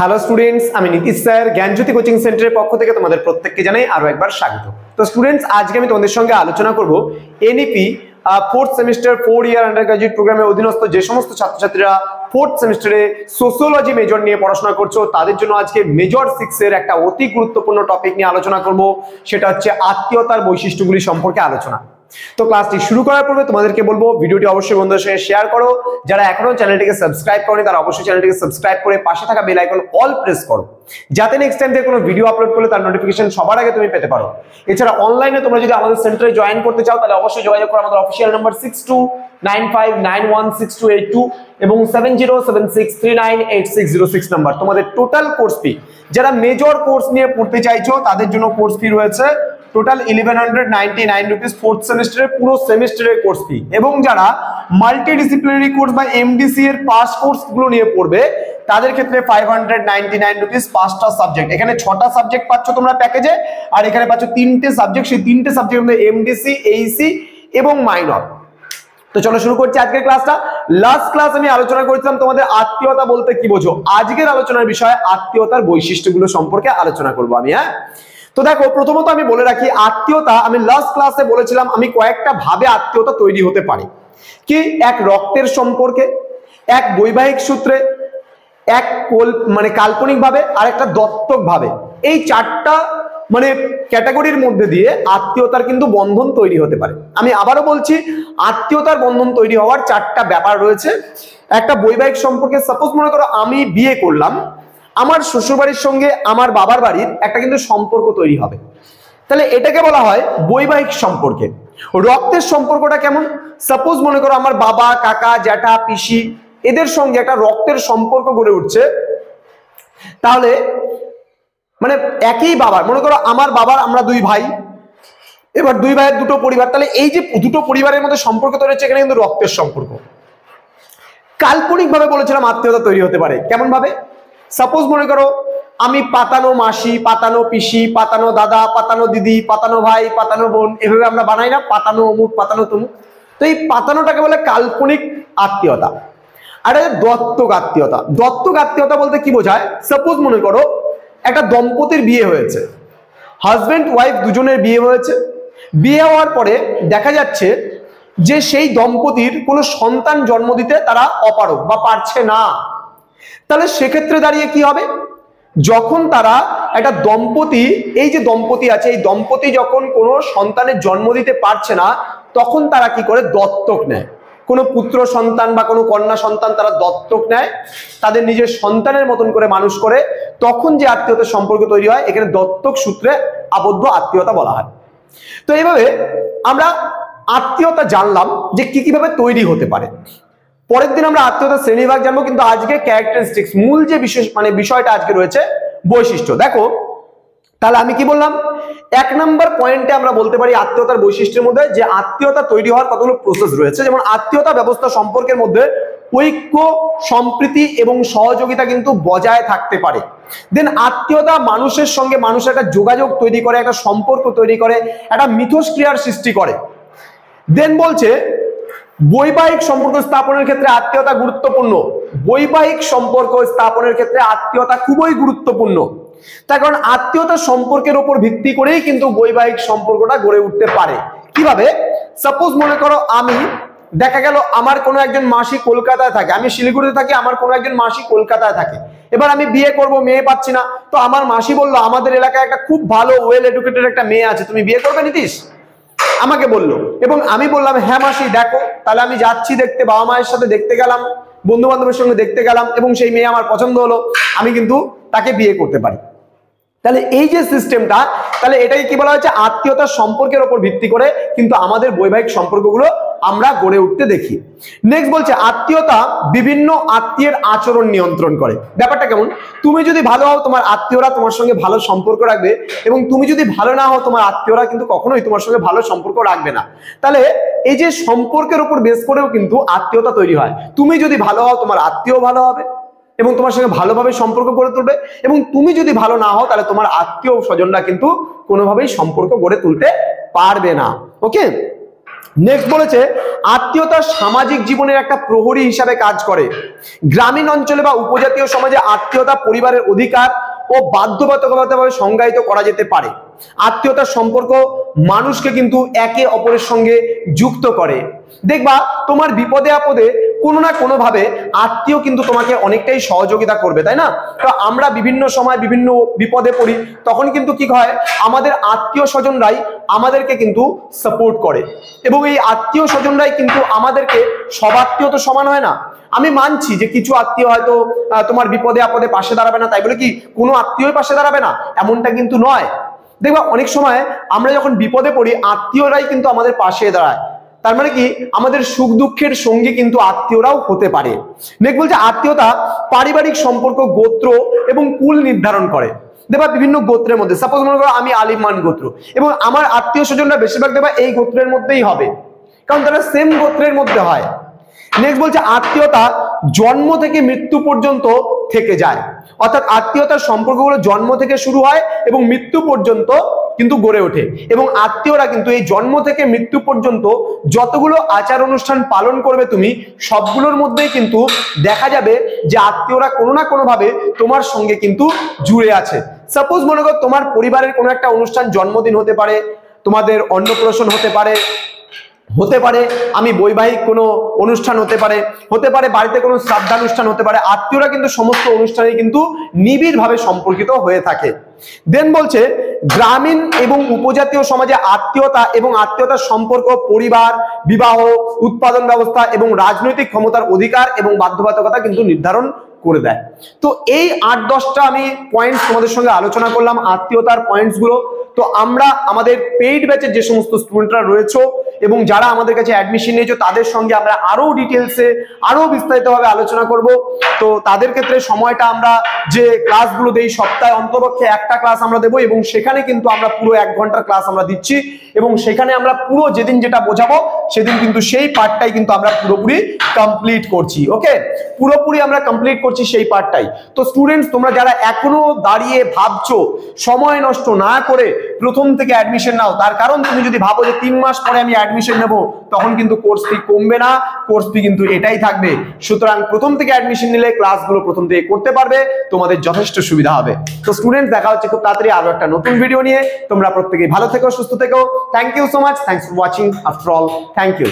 Hello students, আমি Nitish sir জ্ঞানজ্যোতি coaching সেন্টারের পক্ষ থেকে তোমাদের প্রত্যেককে জানাই আরো একবার স্বাগত। তো স্টুডেন্টস, আজকে আমি তোমাদের সঙ্গে আলোচনা করব এনইপি ফোর্থ সেমিস্টার 4 ইয়ার আন্ডার গ্রাজুয়েট প্রোগ্রামের অধীনস্থ যে সমস্ত ছাত্রছাত্রীরা ফোর্থ সেমিস্টারে সোশিওলজি মেজর নিয়ে পড়াশোনা করছো তাদের জন্য আজকে মেজর 6 এর একটা অতি গুরুত্বপূর্ণ টপিক নিয়ে আলোচনা করব। সেটা হচ্ছে আত্মীয়তার বৈশিষ্ট্যগুলি সম্পর্কে আলোচনা। তো ক্লাসটি শুরু করার পূর্বে তোমাদেরকে বলবো ভিডিওটি অবশ্যই বন্ধুদের সঙ্গে শেয়ার করো। যারা এখনো চ্যানেলটিকে সাবস্ক্রাইব করোনি তারা অবশ্যই চ্যানেলটিকে সাবস্ক্রাইব করে পাশে থাকা বেল আইকন অল প্রেস করো, যাতে নেক্সট টাইম থেকে কোনো ভিডিও আপলোড করলে তার নোটিফিকেশন সবার আগে তুমি পেতে পারো। এছাড়া অনলাইনে তোমরা যদি আমাদের সেন্টারে জয়েন করতে চাও তাহলে অবশ্যই যোগাযোগ করো আমাদের অফিশিয়াল নাম্বার 6295916282 এবং 7076398606 নাম্বার। তোমাদের টোটাল কোর্স ফি, যারা মেজর কোর্স নিয়ে পড়তে চাইছো তাদের জন্য কোর্স ফি রয়েছে টোটাল 1199 রুপিস ফোর্থ সেমিস্টারের পুরো সেমিস্টারের কোর্স ফি। এবং যারা মাল্টিডিসিপ্লিনারি কোর্স বা এমডিসি এর পাস কোর্স গুলো নিয়ে পড়বে তাদের ক্ষেত্রে 599 রুপিস 5টা সাবজেক্ট। এখানে 6টা সাবজেক্ট পাচ্ছ তোমরা প্যাকেজে, আর এখানে পাচ্ছ 3টে সাবজেক্ট। সেই 3টে সাবজেক্টের মধ্যে এমডিসি, এইসি এবং মাইনর। তো চলো শুরু করছি আজকের ক্লাসটা। লাস্ট ক্লাস আমি আলোচনা করেছিলাম তোমাদের আত্মীয়তা বলতে কি বোঝো। আজকের আলোচনার বিষয় আত্মীয়তার বৈশিষ্ট্যগুলো সম্পর্কে আলোচনা করব আমি। তো দেখো, প্রথমত আমি বলে রাখি আত্মীয়তা, আমি লাস্ট ক্লাসে বলেছিলাম আমি কয়েকটা ভাবে আত্মীয়তা তৈরি হতে পারে। কি? এক রক্তের সম্পর্কে, এক বৈবাহিক সূত্রে, এক কাল্পনিক ভাবে, আর একটা দত্তক ভাবে। এই চারটা ক্যাটাগরির মধ্যে দিয়ে আত্মীয়তার কিন্তু বন্ধন তৈরি হতে পারে। আমি আবারও বলছি, আত্মীয়তার বন্ধন তৈরি হওয়ার চারটা ব্যাপার রয়েছে। একটা বৈবাহিক সম্পর্কে, সাপোজ মনে করো আমি বিয়ে করলাম, আমার শ্বশুরবাড়ির সঙ্গে আমার বাবার বাড়ির একটা কিন্তু সম্পর্ক তৈরি হবে, তাহলে এটাকে বলা হয় বৈবাহিক সম্পর্কে। রক্তের সম্পর্কটা কেমন? সাপোজ মনে করো আমার বাবা, কাকা, জ্যাঠা, পিসি এদের সঙ্গে একটা রক্তের সম্পর্ক গড়ে উঠছে, তাহলে একই বাবার, মনে করো আমার বাবার আমরা দুই ভাই, এবার দুই ভাইয়ের দুটো পরিবার, তাহলে এই যে দুটো পরিবারের মধ্যে সম্পর্ক তৈরি হচ্ছে, এখানে কিন্তু রক্তের সম্পর্ক। কাল্পনিক ভাবে বলেছিলাম আত্মীয়তা তৈরি হতে পারে কেমন ভাবে? সাপোজ মনে করো আমি পাতানো মাসি, পাতানো পিসি, পাতানো দাদা, পাতানো দিদি, পাতানো ভাই, পাতানো বোন, এভাবে আমরা বানাই না, পাতানো অমুক, পাতানো তমুক। তো এই পাতানোটাকে বলে কাল্পনিক আত্মীয়তা। আর দত্তক আত্মীয়তা। দত্তক আত্মীয়তা বলতে কি বোঝায়? সাপোজ মনে করো একটা দম্পতির বিয়ে হয়েছে, হাজবেন্ড ওয়াইফ দুজনের বিয়ে হয়েছে। বিয়ে হওয়ার পরে দেখা যাচ্ছে যে সেই দম্পতির কোনো সন্তান জন্ম দিতে তারা অপারগ বা পারছে না। তাহলে সেক্ষেত্রে দাঁড়িয়ে কি হবে? যখন তারা একটা দম্পতি, এই যে দম্পতি আছে, এই দম্পতি যখন কোনো সন্তানের জন্ম দিতে পারছে না, তখন তারা কি করে? দত্তক নেয়। কোনো পুত্র সন্তান বা কোনো কন্যা সন্তান তারা দত্তক নেয়, তাদের নিজের সন্তানের মতন করে মানুষ করে। তখন যে আত্মীয়তার সম্পর্ক তৈরি হয়, এখানে দত্তক সূত্রে আবদ্ধ আত্মীয়তা বলা হয়। তো এইভাবে আমরা আত্মীয়তা জানলাম যে কিভাবে তৈরি হতে পারে। পরের দিন আমরা আত্মীয়তার শ্রেণীবিভাগ জানবো, কিন্তু আজকে ক্যারেক্টারিস্টিক্স, মূল যে বিশেষ বিষয়টা আজকে রয়েছে বৈশিষ্ট্য। দেখো তাহলে আমি কি বললাম? 1 নম্বর পয়েন্টে আমরা বলতে পারি আত্মীয়তার বৈশিষ্ট্যের মধ্যে যে আত্মীয়তা তৈরি হওয়ার কতগুলো প্রসেস রয়েছে। যেমন আত্মীয়তা ব্যবস্থা সম্পর্কের মধ্যে ঐক্য, সম্প্রীতি এবং সহযোগিতা কিন্তু বজায় থাকতে পারে। দেন আত্মীয়তা মানুষের সঙ্গে মানুষের একটা যোগাযোগ তৈরি করে, একটা সম্পর্ক তৈরি করে, একটা মিথস্ক্রিয়ার সৃষ্টি করে। দেন বলছে বৈবাহিক সম্পর্ক স্থাপনের ক্ষেত্রে আত্মীয়তা গুরুত্বপূর্ণ। বৈবাহিক সম্পর্ক স্থাপনের ক্ষেত্রে আত্মীয়তা খুবই গুরুত্বপূর্ণ। তার কারণ আত্মীয়তা সম্পর্কের উপর ভিত্তি করেই কিন্তু বৈবাহিক সম্পর্কটা গড়ে উঠতে পারে। কিভাবে? সাপোজ মনে করো আমি, দেখা গেল আমার কোনো একজন মাসি কলকাতায় থাকে, আমি শিলিগুড়িতে থাকি, আমার কোনো একজন মাসি কলকাতায় থাকে। এবার আমি বিয়ে করব, মেয়ে পাচ্ছি না। তো আমার মাসি বললো আমাদের এলাকায় একটা খুব ভালো ওয়েল এডুকেটেড একটা মেয়ে আছে, তুমি বিয়ে করবে নীতিশ? আমাকে বললো, এবং আমি বললাম হ্যাঁ মাসি দেখো। তাহলে আমি যাচ্ছি দেখতে, বাবা মায়ের সাথে দেখতে গেলাম, বন্ধু বান্ধবের সঙ্গে দেখতে গেলাম, এবং সেই মেয়ে আমার পছন্দ হলো, আমি কিন্তু তাকে বিয়ে করতে পারি। তাহলে এই যে সিস্টেমটা, তাহলে এটাকে কি বলা হচ্ছে? আত্মীয়তার সম্পর্কের উপর ভিত্তি করে কিন্তু আমাদের বৈবাহিক সম্পর্কগুলো আমরা গড়ে উঠতে দেখি। নেক্সট বলছে আত্মীয়তা বিভিন্ন আত্মীয়ের আচরণ নিয়ন্ত্রণ করে। ব্যাপারটা কেমন? তুমি যদি ভালো হও, তোমার আত্মীয়রা তোমার সঙ্গে ভালো সম্পর্ক রাখবে, এবং তুমি যদি ভালো না হও, তোমার আত্মীয়রা কিন্তু কখনোই তোমার সঙ্গে ভালো সম্পর্ক রাখবে না। তাহলে এই যে সম্পর্কের উপর বেস করেও কিন্তু আত্মীয়তা তৈরি হয়। তুমি যদি ভালো হও, তোমার আত্মীয় ভালো হবে এবং তোমার সঙ্গে ভালোভাবে সম্পর্ক গড়ে তুলবে, এবং তুমি যদি ভালো না হও তাহলে তোমার আত্মীয় স্বজনরা কিন্তু কোনোভাবেই সম্পর্ক গড়ে তুলতে পারবে না। ওকে, নেক্সট বলেছে আত্মীয়তা সামাজিক জীবনের একটা প্রহরী হিসাবে কাজ করে। গ্রামীণ অঞ্চলে বা উপজাতীয় সমাজে আত্মীয়তা পরিবারের অধিকার ও বাধ্যবাধকতাভাবে সংজ্ঞায়িত করা যেতে পারে। আত্মীয়তার সম্পর্ক মানুষকে কিন্তু একে অপরের সঙ্গে যুক্ত করে। দেখবা তোমার বিপদে আপদে কোনো না কোনো ভাবে আত্মীয় কিন্তু তোমাকে অনেকটাই সহযোগিতা করবে, তাই না? তো আমরা বিভিন্ন সময় বিভিন্ন বিপদে পড়ি, তখন কিন্তু কি হয়, আমাদের আত্মীয় স্বজনরাই আমাদেরকে কিন্তু সাপোর্ট করে, এবং এই আত্মীয় স্বজনরাই কিন্তু আমাদেরকে, সব আত্মীয় তো সমান হয় না। আমি মানছি যে কিছু আত্মীয় হয়তো তোমার বিপদে আপদে পাশে দাঁড়াবে না, তাই বলে কি কোনো আত্মীয়ই পাশে দাঁড়াবে না, এমনটা কিন্তু নয়। দেখবা অনেক সময় আমরা যখন বিপদে পড়ি আত্মীয়রাই কিন্তু আমাদের পাশে দাঁড়ায়, তার মানে কি আমাদের সুখ দুঃখের সঙ্গী কিন্তু আত্মীয়রাও হতে পারে। নেক্সট বলছে আত্মীয়তা পারিবারিক সম্পর্ক, গোত্র এবং কুল নির্ধারণ করে। দেখবা বিভিন্ন গোত্রের মধ্যে, সাপোজ মনে করো আমি আলিমান গোত্র, এবং আমার আত্মীয় স্বজনরা বেশিরভাগ দেখবা এই গোত্রের মধ্যেই হবে, কারণ তারা সেম গোত্রের মধ্যে হয়। নেক্সট বলছে আত্মীয়তা জন্ম থেকে মৃত্যু পর্যন্ত থেকে যায়, অর্থাৎ আত্মীয়তার সম্পর্কগুলো জন্ম থেকে শুরু হয় এবং মৃত্যু পর্যন্ত কিন্তু গড়ে ওঠে, এবং আত্মীয়রা কিন্তু এই জন্ম থেকে মৃত্যু পর্যন্ত যতগুলো আচার অনুষ্ঠান পালন করবে তুমি সবগুলোর মধ্যেই কিন্তু দেখা যাবে যে আত্মীয়রা কোনো না কোনো ভাবে তোমার সঙ্গে কিন্তু জুড়ে আছে। সাপোজ মনে করো তোমার পরিবারের কোনো একটা অনুষ্ঠান, জন্মদিন হতে পারে, তোমাদের অন্নপ্রাশন হতে পারে, আমি বৈবাহিক কোনো অনুষ্ঠান হতে পারে বাড়িতে কোনো শ্রাদ্ধানুষ্ঠান হতে পারে, আত্মীয়রা কিন্তু সমস্ত অনুষ্ঠানে কিন্তু নিবিড়ভাবে সম্পর্কিত হয়ে থাকে। দেন বলছে গ্রামীণ এবং উপজাতীয় সমাজে আত্মীয়তা এবং আত্মীয়তার সম্পর্ক পরিবার, বিবাহ, উৎপাদন ব্যবস্থা এবং রাজনৈতিক ক্ষমতার অধিকার এবং বাধ্যবাধকতা কিন্তু নির্ধারণ করে দেয়। তো এই 8-10টা আমি পয়েন্টস তোমাদের সঙ্গে আলোচনা করলাম, আত্মীয়তার পয়েন্টস গুলো। তো আমরা আমাদের পেইড ব্যাচের যে সমস্ত স্টুডেন্টরা রয়েছে এবং যারা আমাদের কাছে অ্যাডমিশন নিয়েছো তাদের সঙ্গে আমরা আরো ডিটেলসে আরো বিস্তারিতভাবে আলোচনা করব। তো তাদের ক্ষেত্রে সময়টা আমরা যে ক্লাসগুলো দেই সপ্তাহে অন্তপক্ষে একটা ক্লাস আমরা দেবো, এবং সেখানে কিন্তু আমরা পুরো 1 ঘন্টার ক্লাস আমরা দিচ্ছি, এবং সেখানে আমরা পুরো যেদিন যেটা বোঝাবো সেদিন কিন্তু সেই পার্টটাই কিন্তু আমরা পুরোপুরি কমপ্লিট করছি। ওকে, পুরোপুরি আমরা কমপ্লিট করছি সেই পার্টটাই। তো স্টুডেন্টস, তোমরা যারা এখনো দাঁড়িয়ে ভাবছো সময় নষ্ট না করে প্রথম থেকে অ্যাডমিশন নাও, তার কারণ তুমি যদি ভাবো যে 3 মাস পরে আমি অ্যাডমিশন নেব, তখন কিন্তু কোর্স ফি কমবে না, কোর্স ফি কিন্তু এটাই থাকবে। সুতরাং প্রথম থেকে অ্যাডমিশন নিলে ক্লাসগুলো প্রথম থেকে করতে পারবে, তোমাদের যথেষ্ট সুবিধা হবে। তো স্টুডেন্টস, দেখা হচ্ছে খুব তাড়াতাড়ি আরো একটা নতুন ভিডিও নিয়ে। তোমরা প্রত্যেকেই ভালো থেকো, সুস্থ থেকো। Thank you so much, thanks for watching. After all, thank you.